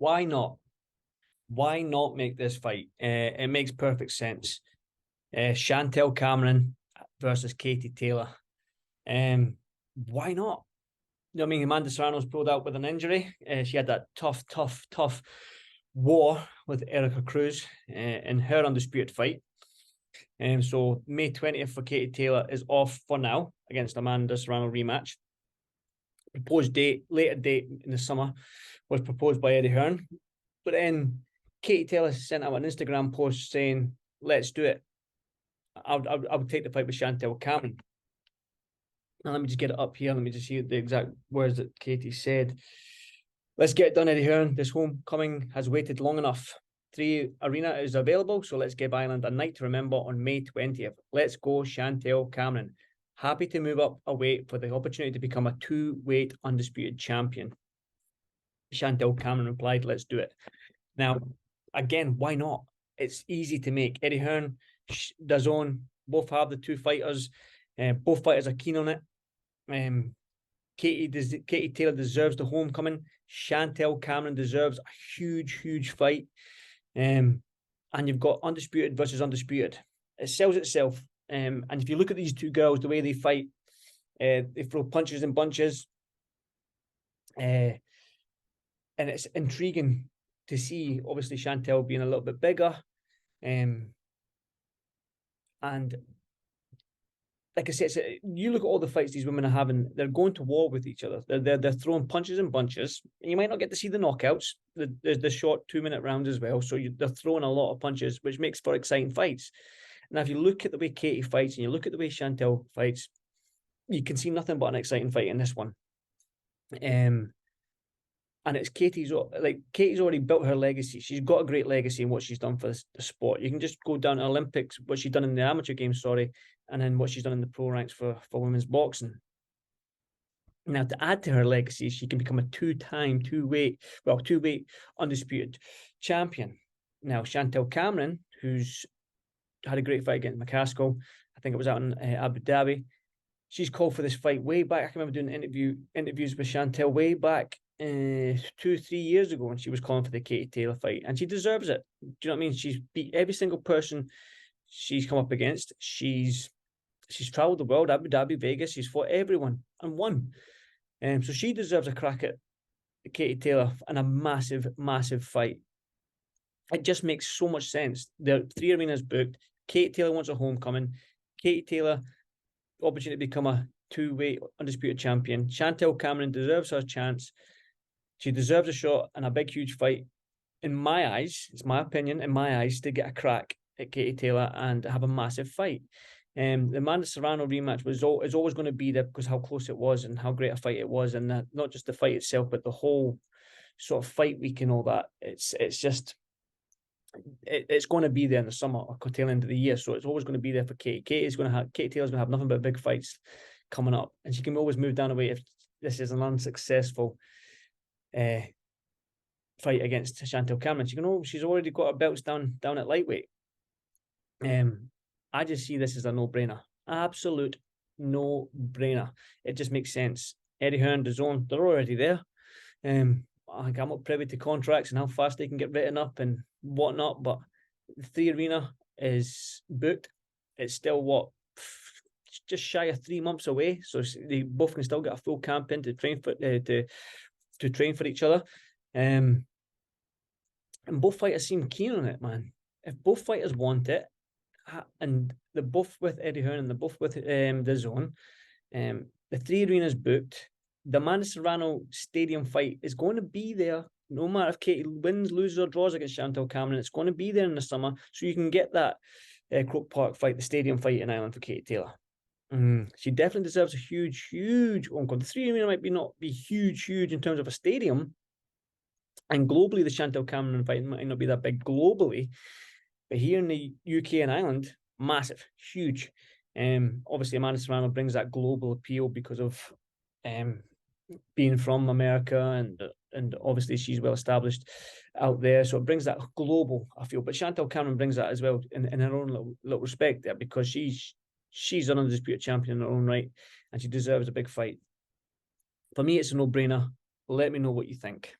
Why not? Why not make this fight? It makes perfect sense. Chantelle Cameron versus Katie Taylor. Why not? You know what I mean? Amanda Serrano's pulled out with an injury. She had that tough war with Erica Cruz in her undisputed fight. So May 20th for Katie Taylor is off for now against Amanda Serrano rematch. Proposed date, later date in the summer, was proposed by Eddie Hearn. But then Katie Taylor sent out an Instagram post saying, let's do it. I would take the fight with Chantelle Cameron. Now, let me just get it up here. Let me just see the exact words that Katie said. Let's get it done, Eddie Hearn. This homecoming has waited long enough. 3 Arena is available, so let's give Ireland a night to remember on May 20th. Let's go, Chantelle Cameron. Happy to move up a weight for the opportunity to become a 2-weight undisputed champion. Chantelle Cameron replied, let's do it. Now, again, why not? It's easy to make. Eddie Hearn, DAZN, both have the 2 fighters. Both fighters are keen on it. Katie Taylor deserves the homecoming. Chantelle Cameron deserves a huge fight. And you've got undisputed versus undisputed. It sells itself. And if you look at these 2 girls, the way they fight, they throw punches in bunches. And it's intriguing to see, obviously, Chantelle being a little bit bigger. And like I said, you look at all the fights these women are having, they're going to war with each other. They're throwing punches in bunches. And you might not get to see the knockouts. There's the short 2-minute rounds as well. So they're throwing a lot of punches, which makes for exciting fights. Now, if you look at the way Katie fights and you look at the way Chantelle fights, you can see nothing but an exciting fight in this one. And it's Katie's already built her legacy. She's got a great legacy in what she's done for the sport. You can just go down to Olympics, what she's done in the amateur games, and then what she's done in the pro ranks for women's boxing. Now, to add to her legacy, she can become a 2-weight undisputed champion. Now, Chantelle Cameron, who's had a great fight against McCaskill, I think it was out in Abu Dhabi. She's called for this fight way back. I can remember doing interviews with Chantelle way back 2-3 years ago when she was calling for the Katie Taylor fight, and she deserves it. Do you know what I mean? She's beat every single person she's come up against. She's traveled the world, Abu Dhabi, Vegas. She's fought everyone and won. So she deserves a crack at Katie Taylor and a massive fight. It just makes so much sense. There are 3 arenas booked. Katie Taylor wants a homecoming. Katie Taylor, opportunity to become a 2-weight undisputed champion. Chantelle Cameron deserves her chance. She deserves a shot and a big, huge fight. In my eyes, it's my opinion, in my eyes, to get a crack at Katie Taylor and have a massive fight. The Amanda Serrano rematch is always going to be there because how close it was and how great a fight it was, and not just the fight itself, but the whole sort of fight week and all that. It's going to be there in the summer or tail end of the year, so it's always going to be there for Katie. Katie Taylor's going to have nothing but big fights coming up, and she can always move down a weight if this is an unsuccessful fight against Chantelle Cameron. She's already got her belts down at lightweight. I just see this as a no-brainer. Absolute no-brainer. It just makes sense. Eddie Hearn, DAZN, they're already there. I'm not privy to contracts and how fast they can get written up and whatnot, but the 3 Arena is booked. It's still just shy of 3 months away, so they both can still get a full camp in to train for each other. And both fighters seem keen on it, man. If both fighters want it, and they're both with Eddie Hearn and they're both with DAZN, the 3 Arenas booked. The Amanda Serrano stadium fight is going to be there, no matter if Katie wins, loses, or draws against Chantelle Cameron. It's going to be there in the summer, so you can get that Croke Park fight, the stadium fight in Ireland for Katie Taylor. She definitely deserves a huge encore. The 3 Arena might not be huge in terms of a stadium, and globally, the Chantelle Cameron fight might not be that big globally, but here in the UK and Ireland, massive, huge. Obviously, Amanda Serrano brings that global appeal because of being from America, and obviously she's well established out there, so it brings that global, I feel. But Chantelle Cameron brings that as well in her own little respect there, because she's an undisputed champion in her own right, and she deserves a big fight. For me, it's a no-brainer. Let me know what you think.